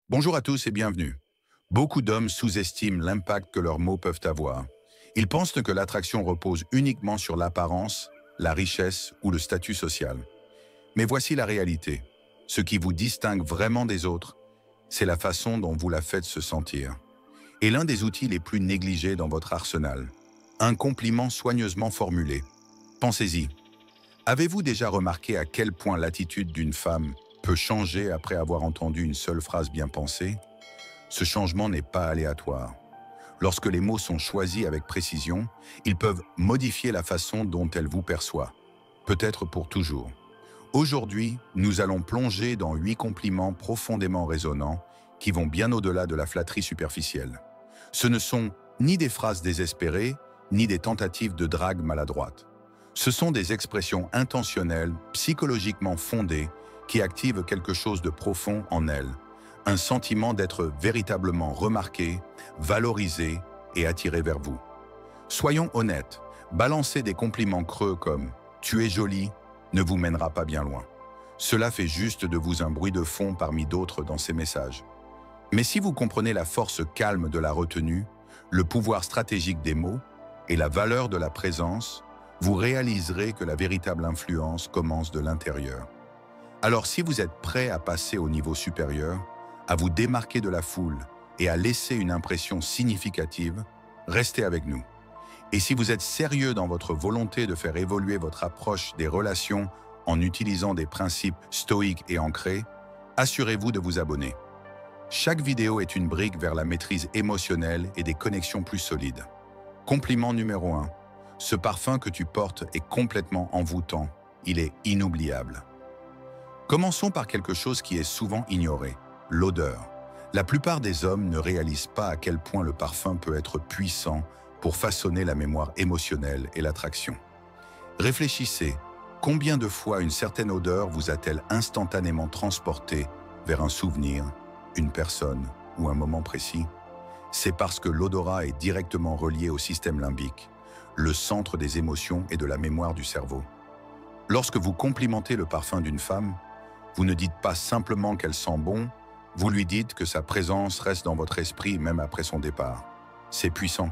Bonjour à tous et bienvenue. Beaucoup d'hommes sous-estiment l'impact que leurs mots peuvent avoir. Ils pensent que l'attraction repose uniquement sur l'apparence, la richesse ou le statut social. Mais voici la réalité. Ce qui vous distingue vraiment des autres, c'est la façon dont vous la faites se sentir. Et l'un des outils les plus négligés dans votre arsenal. Un compliment soigneusement formulé. Pensez-y. Avez-vous déjà remarqué à quel point l'attitude d'une femme peut changer après avoir entendu une seule phrase bien pensée? Ce changement n'est pas aléatoire. Lorsque les mots sont choisis avec précision, ils peuvent modifier la façon dont elle vous perçoit, peut-être pour toujours. Aujourd'hui, nous allons plonger dans 8 compliments profondément résonnants qui vont bien au-delà de la flatterie superficielle. Ce ne sont ni des phrases désespérées, ni des tentatives de drague maladroite. Ce sont des expressions intentionnelles, psychologiquement fondées, qui activent quelque chose de profond en elle, un sentiment d'être véritablement remarqué, valorisé et attiré vers vous. Soyons honnêtes, balancer des compliments creux comme « tu es jolie » ne vous mènera pas bien loin. Cela fait juste de vous un bruit de fond parmi d'autres dans ces messages. Mais si vous comprenez la force calme de la retenue, le pouvoir stratégique des mots et la valeur de la présence, vous réaliserez que la véritable influence commence de l'intérieur. Alors si vous êtes prêt à passer au niveau supérieur, à vous démarquer de la foule et à laisser une impression significative, restez avec nous. Et si vous êtes sérieux dans votre volonté de faire évoluer votre approche des relations en utilisant des principes stoïques et ancrés, assurez-vous de vous abonner. Chaque vidéo est une brique vers la maîtrise émotionnelle et des connexions plus solides. Compliment numéro 1. Ce parfum que tu portes est complètement envoûtant. Il est inoubliable. Commençons par quelque chose qui est souvent ignoré, l'odeur. La plupart des hommes ne réalisent pas à quel point le parfum peut être puissant pour façonner la mémoire émotionnelle et l'attraction. Réfléchissez, combien de fois une certaine odeur vous a-t-elle instantanément transporté vers un souvenir, une personne ou un moment précis? C'est parce que l'odorat est directement relié au système limbique, le centre des émotions et de la mémoire du cerveau. Lorsque vous complimentez le parfum d'une femme, vous ne dites pas simplement qu'elle sent bon, vous lui dites que sa présence reste dans votre esprit même après son départ. C'est puissant.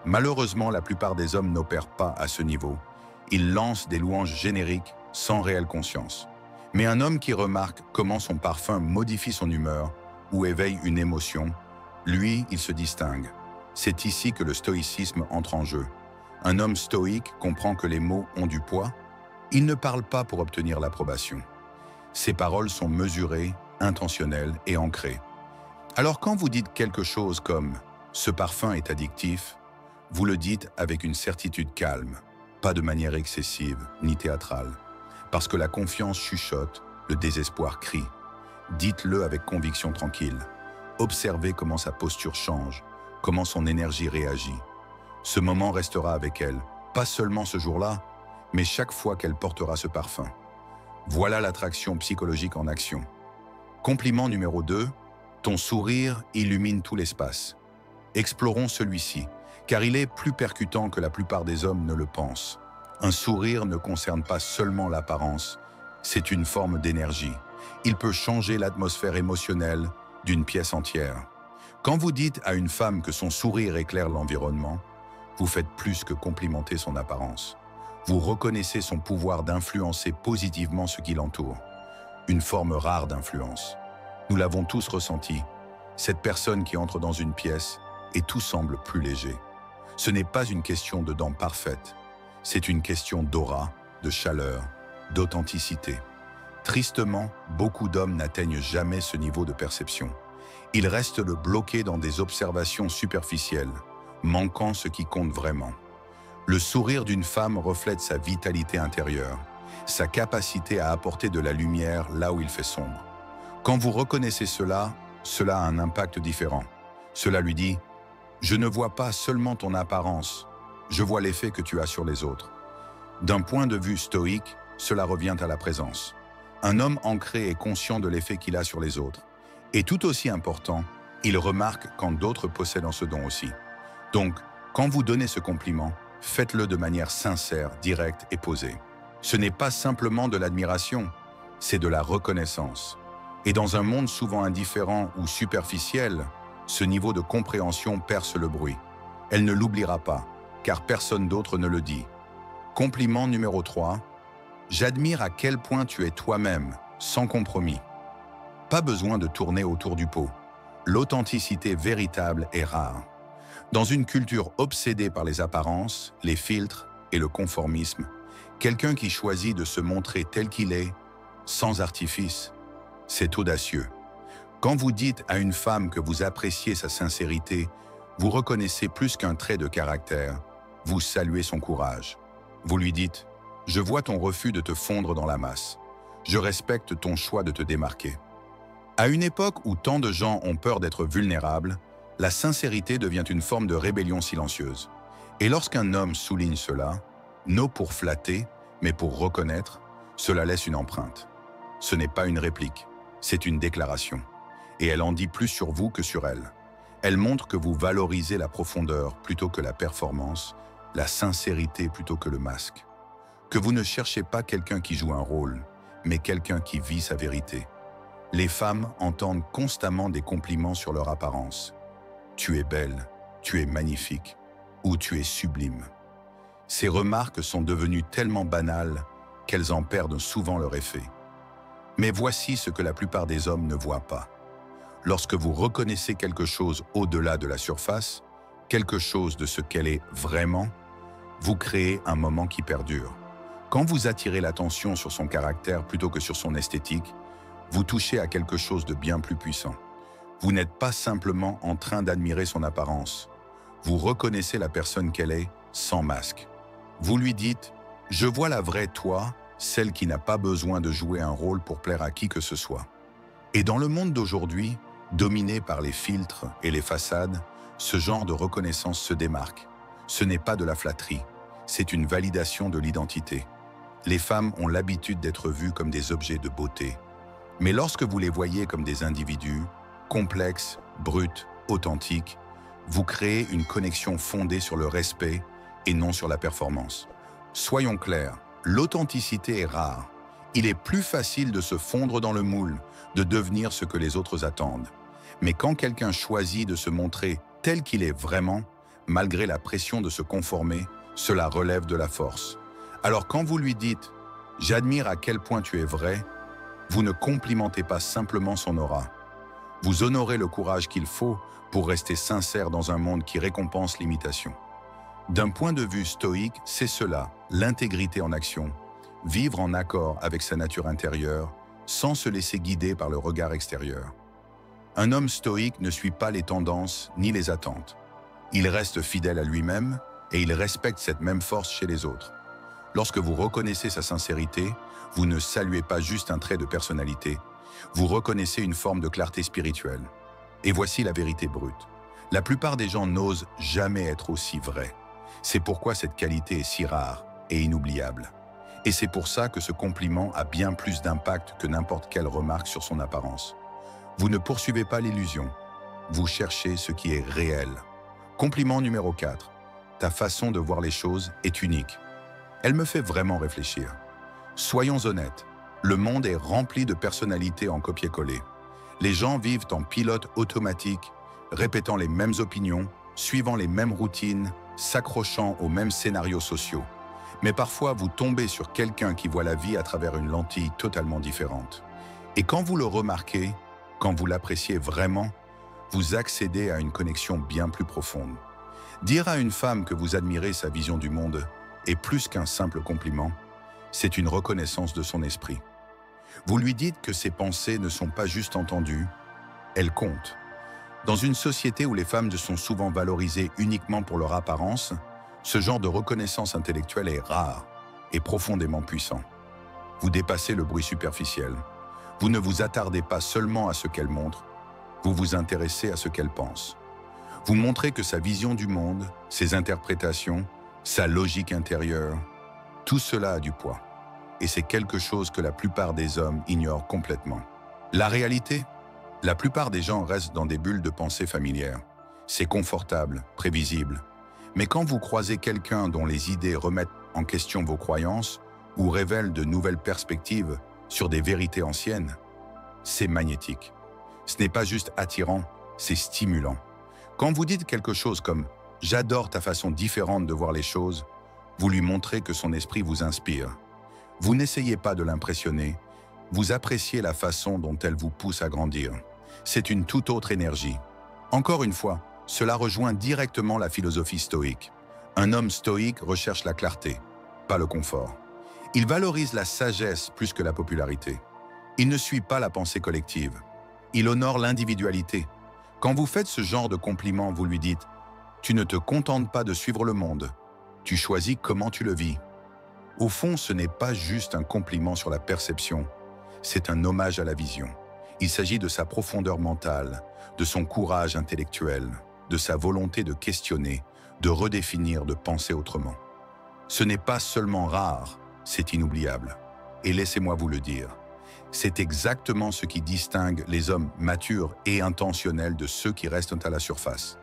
Malheureusement, la plupart des hommes n'opèrent pas à ce niveau. Ils lancent des louanges génériques sans réelle conscience. Mais un homme qui remarque comment son parfum modifie son humeur ou éveille une émotion, lui, il se distingue. C'est ici que le stoïcisme entre en jeu. Un homme stoïque comprend que les mots ont du poids. Il ne parle pas pour obtenir l'approbation. Ses paroles sont mesurées, intentionnelles et ancrées. Alors quand vous dites quelque chose comme « ce parfum est addictif », vous le dites avec une certitude calme, pas de manière excessive ni théâtrale, parce que la confiance chuchote, le désespoir crie. Dites-le avec conviction tranquille. Observez comment sa posture change, comment son énergie réagit. Ce moment restera avec elle, pas seulement ce jour-là, mais chaque fois qu'elle portera ce parfum. Voilà l'attraction psychologique en action. Compliment numéro 2, ton sourire illumine tout l'espace. Explorons celui-ci, car il est plus percutant que la plupart des hommes ne le pensent. Un sourire ne concerne pas seulement l'apparence, c'est une forme d'énergie. Il peut changer l'atmosphère émotionnelle d'une pièce entière. Quand vous dites à une femme que son sourire éclaire l'environnement, vous faites plus que complimenter son apparence. Vous reconnaissez son pouvoir d'influencer positivement ce qui l'entoure. Une forme rare d'influence. Nous l'avons tous ressenti. Cette personne qui entre dans une pièce et tout semble plus léger. Ce n'est pas une question de dents parfaites. C'est une question d'aura, de chaleur, d'authenticité. Tristement, beaucoup d'hommes n'atteignent jamais ce niveau de perception. Ils restent bloqués dans des observations superficielles, manquant ce qui compte vraiment. Le sourire d'une femme reflète sa vitalité intérieure, sa capacité à apporter de la lumière là où il fait sombre. Quand vous reconnaissez cela, cela a un impact différent. Cela lui dit « Je ne vois pas seulement ton apparence, je vois l'effet que tu as sur les autres. » D'un point de vue stoïque, cela revient à la présence. Un homme ancré est conscient de l'effet qu'il a sur les autres. Et tout aussi important, il remarque quand d'autres possèdent ce don aussi. Donc, quand vous donnez ce compliment, faites-le de manière sincère, directe et posée. Ce n'est pas simplement de l'admiration, c'est de la reconnaissance. Et dans un monde souvent indifférent ou superficiel, ce niveau de compréhension perce le bruit. Elle ne l'oubliera pas, car personne d'autre ne le dit. Compliment numéro 3. J'admire à quel point tu es toi-même, sans compromis. Pas besoin de tourner autour du pot. L'authenticité véritable est rare. Dans une culture obsédée par les apparences, les filtres et le conformisme, quelqu'un qui choisit de se montrer tel qu'il est, sans artifice, c'est audacieux. Quand vous dites à une femme que vous appréciez sa sincérité, vous reconnaissez plus qu'un trait de caractère, vous saluez son courage. Vous lui dites « Je vois ton refus de te fondre dans la masse. Je respecte ton choix de te démarquer. » À une époque où tant de gens ont peur d'être vulnérables, la sincérité devient une forme de rébellion silencieuse. Et lorsqu'un homme souligne cela, non pour flatter, mais pour reconnaître, cela laisse une empreinte. Ce n'est pas une réplique, c'est une déclaration. Et elle en dit plus sur vous que sur elle. Elle montre que vous valorisez la profondeur plutôt que la performance, la sincérité plutôt que le masque. Que vous ne cherchez pas quelqu'un qui joue un rôle, mais quelqu'un qui vit sa vérité. Les femmes entendent constamment des compliments sur leur apparence. Tu es belle, tu es magnifique, ou tu es sublime. Ces remarques sont devenues tellement banales qu'elles en perdent souvent leur effet. Mais voici ce que la plupart des hommes ne voient pas. Lorsque vous reconnaissez quelque chose au-delà de la surface, quelque chose de ce qu'elle est vraiment, vous créez un moment qui perdure. Quand vous attirez l'attention sur son caractère plutôt que sur son esthétique, vous touchez à quelque chose de bien plus puissant. Vous n'êtes pas simplement en train d'admirer son apparence. Vous reconnaissez la personne qu'elle est, sans masque. Vous lui dites « Je vois la vraie toi, celle qui n'a pas besoin de jouer un rôle pour plaire à qui que ce soit. » Et dans le monde d'aujourd'hui, dominé par les filtres et les façades, ce genre de reconnaissance se démarque. Ce n'est pas de la flatterie, c'est une validation de l'identité. Les femmes ont l'habitude d'être vues comme des objets de beauté. Mais lorsque vous les voyez comme des individus, complexes, bruts, authentiques, vous créez une connexion fondée sur le respect et non sur la performance. Soyons clairs, l'authenticité est rare. Il est plus facile de se fondre dans le moule, de devenir ce que les autres attendent. Mais quand quelqu'un choisit de se montrer tel qu'il est vraiment, malgré la pression de se conformer, cela relève de la force. Alors quand vous lui dites « J'admire à quel point tu es vrai », vous ne complimentez pas simplement son aura. Vous honorez le courage qu'il faut pour rester sincère dans un monde qui récompense l'imitation. D'un point de vue stoïque, c'est cela, l'intégrité en action. Vivre en accord avec sa nature intérieure, sans se laisser guider par le regard extérieur. Un homme stoïque ne suit pas les tendances ni les attentes. Il reste fidèle à lui-même et il respecte cette même force chez les autres. Lorsque vous reconnaissez sa sincérité, vous ne saluez pas juste un trait de personnalité, vous reconnaissez une forme de clarté spirituelle. Et voici la vérité brute. La plupart des gens n'osent jamais être aussi vrais. C'est pourquoi cette qualité est si rare et inoubliable. Et c'est pour ça que ce compliment a bien plus d'impact que n'importe quelle remarque sur son apparence. Vous ne poursuivez pas l'illusion, vous cherchez ce qui est réel. Compliment numéro 4. Ta façon de voir les choses est unique. Elle me fait vraiment réfléchir. Soyons honnêtes, le monde est rempli de personnalités en copier-coller. Les gens vivent en pilote automatique, répétant les mêmes opinions, suivant les mêmes routines, s'accrochant aux mêmes scénarios sociaux. Mais parfois, vous tombez sur quelqu'un qui voit la vie à travers une lentille totalement différente. Et quand vous le remarquez, quand vous l'appréciez vraiment, vous accédez à une connexion bien plus profonde. Dire à une femme que vous admirez sa vision du monde est plus qu'un simple compliment, c'est une reconnaissance de son esprit. Vous lui dites que ses pensées ne sont pas juste entendues, elles comptent. Dans une société où les femmes sont souvent valorisées uniquement pour leur apparence, ce genre de reconnaissance intellectuelle est rare et profondément puissant. Vous dépassez le bruit superficiel. Vous ne vous attardez pas seulement à ce qu'elle montre, vous vous intéressez à ce qu'elle pense. Vous montrez que sa vision du monde, ses interprétations, sa logique intérieure, tout cela a du poids. Et c'est quelque chose que la plupart des hommes ignorent complètement. La réalité, la plupart des gens restent dans des bulles de pensée familières. C'est confortable, prévisible. Mais quand vous croisez quelqu'un dont les idées remettent en question vos croyances ou révèlent de nouvelles perspectives sur des vérités anciennes, c'est magnétique. Ce n'est pas juste attirant, c'est stimulant. Quand vous dites quelque chose comme « j'adore ta façon différente de voir les choses », vous lui montrez que son esprit vous inspire. Vous n'essayez pas de l'impressionner, vous appréciez la façon dont elle vous pousse à grandir. C'est une toute autre énergie. Encore une fois, cela rejoint directement la philosophie stoïque. Un homme stoïque recherche la clarté, pas le confort. Il valorise la sagesse plus que la popularité. Il ne suit pas la pensée collective. Il honore l'individualité. Quand vous faites ce genre de compliment, vous lui dites « Tu ne te contentes pas de suivre le monde, tu choisis comment tu le vis ». Au fond, ce n'est pas juste un compliment sur la perception, c'est un hommage à la vision. Il s'agit de sa profondeur mentale, de son courage intellectuel, de sa volonté de questionner, de redéfinir, de penser autrement. Ce n'est pas seulement rare, c'est inoubliable. Et laissez-moi vous le dire, c'est exactement ce qui distingue les hommes matures et intentionnels de ceux qui restent à la surface.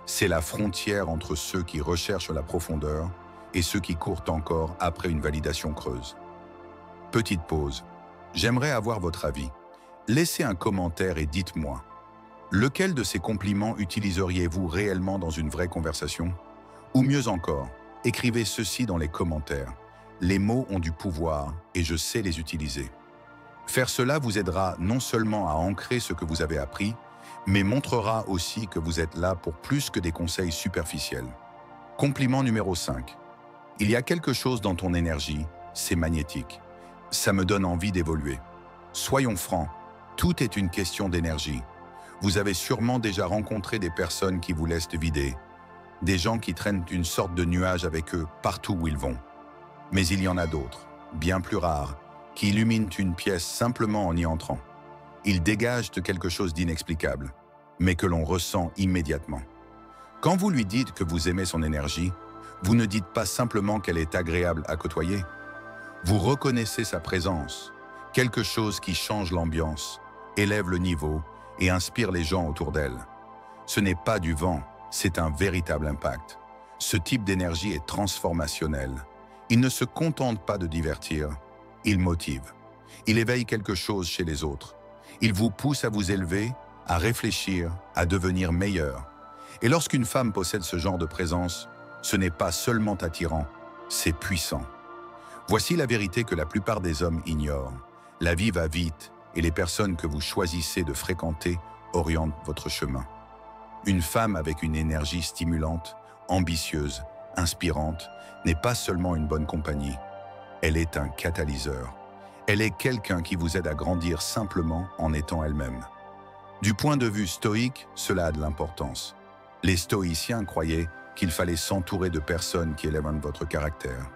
C'est la frontière entre ceux qui recherchent la profondeur et ceux qui courent encore après une validation creuse. Petite pause. J'aimerais avoir votre avis. Laissez un commentaire et dites-moi, lequel de ces compliments utiliseriez-vous réellement dans une vraie conversation? Ou mieux encore, écrivez ceci dans les commentaires. Les mots ont du pouvoir et je sais les utiliser. Faire cela vous aidera non seulement à ancrer ce que vous avez appris, mais montrera aussi que vous êtes là pour plus que des conseils superficiels. Compliment numéro 5. Il y a quelque chose dans ton énergie, c'est magnétique. Ça me donne envie d'évoluer. Soyons francs, tout est une question d'énergie. Vous avez sûrement déjà rencontré des personnes qui vous laissent vider, des gens qui traînent une sorte de nuage avec eux partout où ils vont. Mais il y en a d'autres, bien plus rares, qui illuminent une pièce simplement en y entrant. Ils dégagent quelque chose d'inexplicable, mais que l'on ressent immédiatement. Quand vous lui dites que vous aimez son énergie, vous ne dites pas simplement qu'elle est agréable à côtoyer. Vous reconnaissez sa présence, quelque chose qui change l'ambiance, élève le niveau et inspire les gens autour d'elle. Ce n'est pas du vent, c'est un véritable impact. Ce type d'énergie est transformationnel. Il ne se contente pas de divertir, il motive. Il éveille quelque chose chez les autres. Il vous pousse à vous élever, à réfléchir, à devenir meilleur. Et lorsqu'une femme possède ce genre de présence, ce n'est pas seulement attirant, c'est puissant. Voici la vérité que la plupart des hommes ignorent. La vie va vite et les personnes que vous choisissez de fréquenter orientent votre chemin. Une femme avec une énergie stimulante, ambitieuse, inspirante, n'est pas seulement une bonne compagnie. Elle est un catalyseur. Elle est quelqu'un qui vous aide à grandir simplement en étant elle-même. Du point de vue stoïque, cela a de l'importance. Les stoïciens croyaient qu'il fallait s'entourer de personnes qui élèvent votre caractère.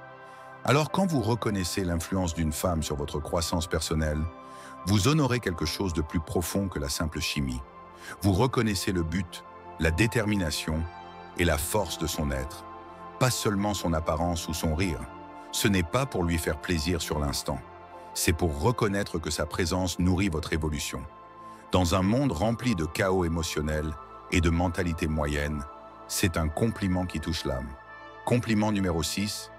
Alors quand vous reconnaissez l'influence d'une femme sur votre croissance personnelle, vous honorez quelque chose de plus profond que la simple chimie. Vous reconnaissez le but, la détermination et la force de son être. Pas seulement son apparence ou son rire. Ce n'est pas pour lui faire plaisir sur l'instant. C'est pour reconnaître que sa présence nourrit votre évolution. Dans un monde rempli de chaos émotionnel et de mentalité moyenne, c'est un compliment qui touche l'âme. Compliment numéro 6.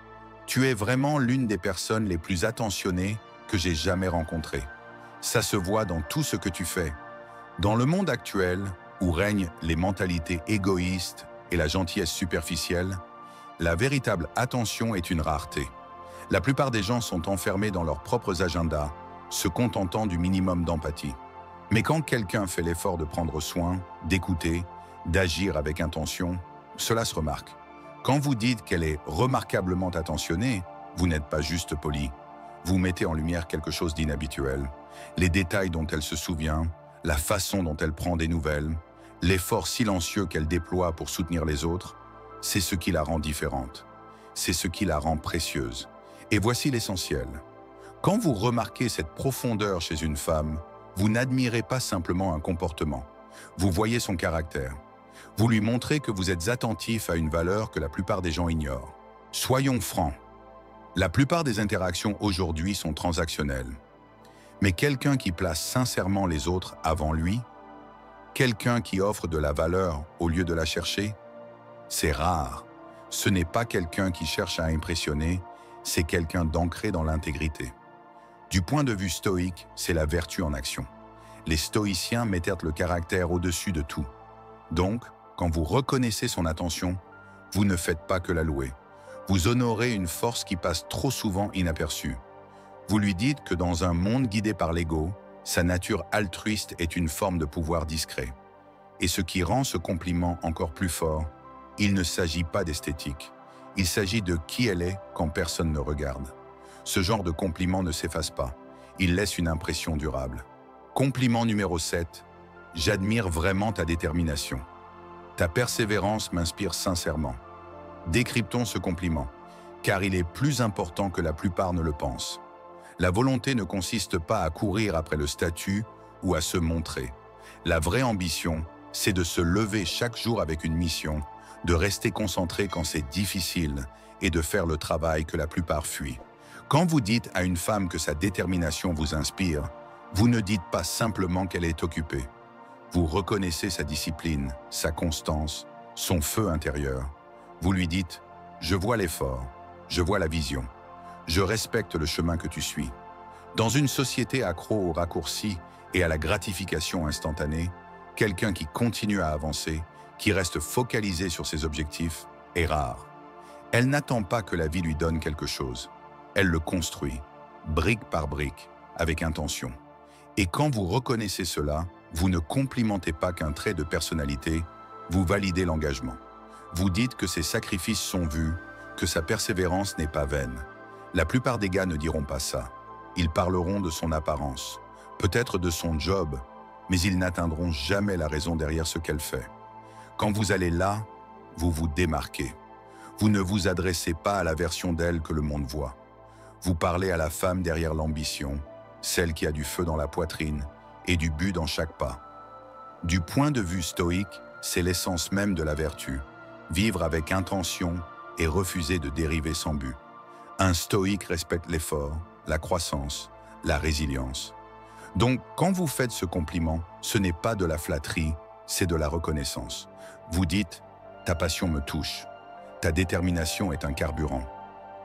Tu es vraiment l'une des personnes les plus attentionnées que j'ai jamais rencontrées. Ça se voit dans tout ce que tu fais. Dans le monde actuel, où règnent les mentalités égoïstes et la gentillesse superficielle, la véritable attention est une rareté. La plupart des gens sont enfermés dans leurs propres agendas, se contentant du minimum d'empathie. Mais quand quelqu'un fait l'effort de prendre soin, d'écouter, d'agir avec intention, cela se remarque. Quand vous dites qu'elle est remarquablement attentionnée, vous n'êtes pas juste poli. Vous mettez en lumière quelque chose d'inhabituel. Les détails dont elle se souvient, la façon dont elle prend des nouvelles, l'effort silencieux qu'elle déploie pour soutenir les autres, c'est ce qui la rend différente. C'est ce qui la rend précieuse. Et voici l'essentiel. Quand vous remarquez cette profondeur chez une femme, vous n'admirez pas simplement un comportement. Vous voyez son caractère. Vous lui montrez que vous êtes attentif à une valeur que la plupart des gens ignorent. Soyons francs. La plupart des interactions aujourd'hui sont transactionnelles. Mais quelqu'un qui place sincèrement les autres avant lui, quelqu'un qui offre de la valeur au lieu de la chercher, c'est rare. Ce n'est pas quelqu'un qui cherche à impressionner, c'est quelqu'un d'ancré dans l'intégrité. Du point de vue stoïque, c'est la vertu en action. Les stoïciens mettèrent le caractère au-dessus de tout. Donc, quand vous reconnaissez son attention, vous ne faites pas que la louer. Vous honorez une force qui passe trop souvent inaperçue. Vous lui dites que dans un monde guidé par l'ego, sa nature altruiste est une forme de pouvoir discret. Et ce qui rend ce compliment encore plus fort, il ne s'agit pas d'esthétique. Il s'agit de qui elle est quand personne ne regarde. Ce genre de compliment ne s'efface pas. Il laisse une impression durable. Compliment numéro 7. J'admire vraiment ta détermination. Ta persévérance m'inspire sincèrement. Décryptons ce compliment, car il est plus important que la plupart ne le pensent. La volonté ne consiste pas à courir après le statut ou à se montrer. La vraie ambition, c'est de se lever chaque jour avec une mission, de rester concentré quand c'est difficile et de faire le travail que la plupart fuient. Quand vous dites à une femme que sa détermination vous inspire, vous ne dites pas simplement qu'elle est occupée. Vous reconnaissez sa discipline, sa constance, son feu intérieur. Vous lui dites « Je vois l'effort, je vois la vision, je respecte le chemin que tu suis ». Dans une société accro aux raccourcis et à la gratification instantanée, quelqu'un qui continue à avancer, qui reste focalisé sur ses objectifs, est rare. Elle n'attend pas que la vie lui donne quelque chose. Elle le construit, brique par brique, avec intention. Et quand vous reconnaissez cela, vous ne complimentez pas qu'un trait de personnalité, vous validez l'engagement. Vous dites que ses sacrifices sont vus, que sa persévérance n'est pas vaine. La plupart des gars ne diront pas ça. Ils parleront de son apparence, peut-être de son job, mais ils n'atteindront jamais la raison derrière ce qu'elle fait. Quand vous allez là, vous vous démarquez. Vous ne vous adressez pas à la version d'elle que le monde voit. Vous parlez à la femme derrière l'ambition, celle qui a du feu dans la poitrine et du but dans chaque pas. Du point de vue stoïque, c'est l'essence même de la vertu, vivre avec intention et refuser de dériver sans but. Un stoïque respecte l'effort, la croissance, la résilience. Donc, quand vous faites ce compliment, ce n'est pas de la flatterie, c'est de la reconnaissance. Vous dites « ta passion me touche, ta détermination est un carburant ».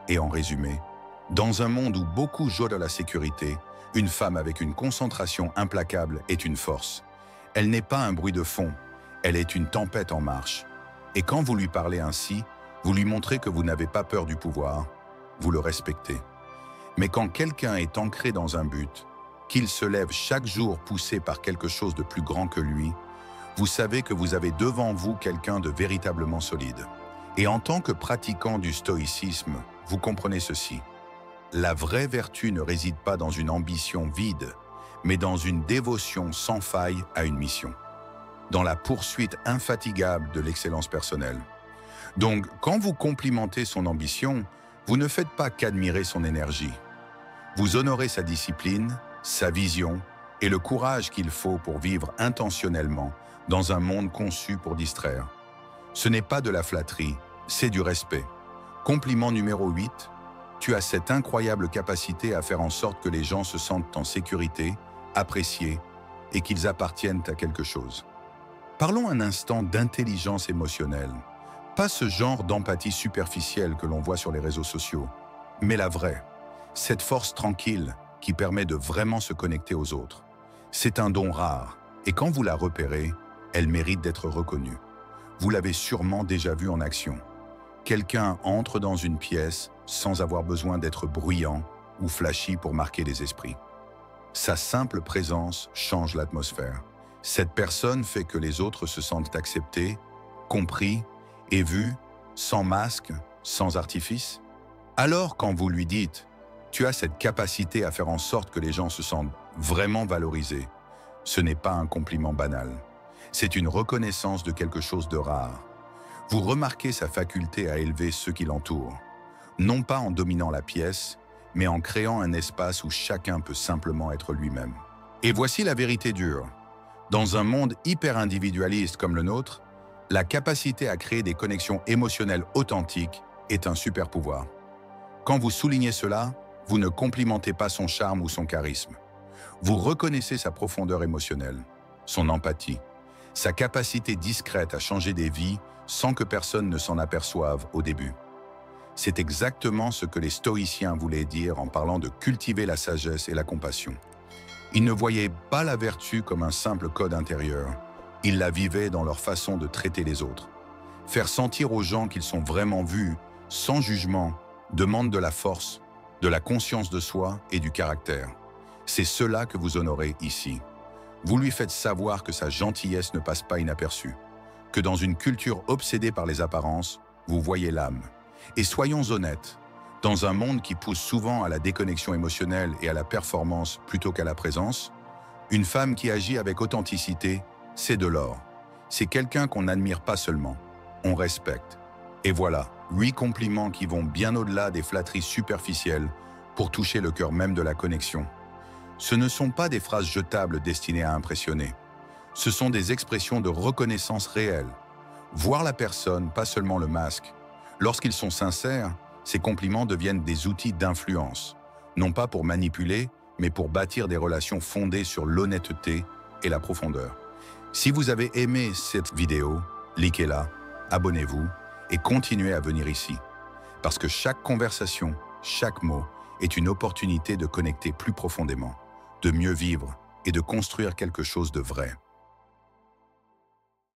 Et en résumé, dans un monde où beaucoup jouent de la sécurité, une femme avec une concentration implacable est une force. Elle n'est pas un bruit de fond, elle est une tempête en marche. Et quand vous lui parlez ainsi, vous lui montrez que vous n'avez pas peur du pouvoir, vous le respectez. Mais quand quelqu'un est ancré dans un but, qu'il se lève chaque jour poussé par quelque chose de plus grand que lui, vous savez que vous avez devant vous quelqu'un de véritablement solide. Et en tant que pratiquant du stoïcisme, vous comprenez ceci. La vraie vertu ne réside pas dans une ambition vide, mais dans une dévotion sans faille à une mission, dans la poursuite infatigable de l'excellence personnelle. Donc, quand vous complimentez son ambition, vous ne faites pas qu'admirer son énergie. Vous honorez sa discipline, sa vision et le courage qu'il faut pour vivre intentionnellement dans un monde conçu pour distraire. Ce n'est pas de la flatterie, c'est du respect. Compliment numéro 8. Tu as cette incroyable capacité à faire en sorte que les gens se sentent en sécurité, appréciés et qu'ils appartiennent à quelque chose. Parlons un instant d'intelligence émotionnelle. Pas ce genre d'empathie superficielle que l'on voit sur les réseaux sociaux, mais la vraie. Cette force tranquille qui permet de vraiment se connecter aux autres. C'est un don rare, et quand vous la repérez, elle mérite d'être reconnue. Vous l'avez sûrement déjà vu en action. Quelqu'un entre dans une pièce sans avoir besoin d'être bruyant ou flashy pour marquer les esprits. Sa simple présence change l'atmosphère. Cette personne fait que les autres se sentent acceptés, compris et vus, sans masque, sans artifice. Alors quand vous lui dites « tu as cette capacité à faire en sorte que les gens se sentent vraiment valorisés », ce n'est pas un compliment banal. C'est une reconnaissance de quelque chose de rare. Vous remarquez sa faculté à élever ceux qui l'entourent, non pas en dominant la pièce, mais en créant un espace où chacun peut simplement être lui-même. Et voici la vérité dure. Dans un monde hyper individualiste comme le nôtre, la capacité à créer des connexions émotionnelles authentiques est un super pouvoir. Quand vous soulignez cela, vous ne complimentez pas son charme ou son charisme. Vous reconnaissez sa profondeur émotionnelle, son empathie, sa capacité discrète à changer des vies sans que personne ne s'en aperçoive au début. C'est exactement ce que les stoïciens voulaient dire en parlant de cultiver la sagesse et la compassion. Ils ne voyaient pas la vertu comme un simple code intérieur. Ils la vivaient dans leur façon de traiter les autres. Faire sentir aux gens qu'ils sont vraiment vus, sans jugement, demande de la force, de la conscience de soi et du caractère. C'est cela que vous honorez ici. Vous lui faites savoir que sa gentillesse ne passe pas inaperçue, que dans une culture obsédée par les apparences, vous voyez l'âme. Et soyons honnêtes, dans un monde qui pousse souvent à la déconnexion émotionnelle et à la performance plutôt qu'à la présence, une femme qui agit avec authenticité, c'est de l'or. C'est quelqu'un qu'on n'admire pas seulement, on respecte. Et voilà, 8 compliments qui vont bien au-delà des flatteries superficielles pour toucher le cœur même de la connexion. Ce ne sont pas des phrases jetables destinées à impressionner. Ce sont des expressions de reconnaissance réelle. Voir la personne, pas seulement le masque. Lorsqu'ils sont sincères, ces compliments deviennent des outils d'influence, non pas pour manipuler, mais pour bâtir des relations fondées sur l'honnêteté et la profondeur. Si vous avez aimé cette vidéo, likez-la, abonnez-vous et continuez à venir ici. Parce que chaque conversation, chaque mot est une opportunité de connecter plus profondément, de mieux vivre et de construire quelque chose de vrai.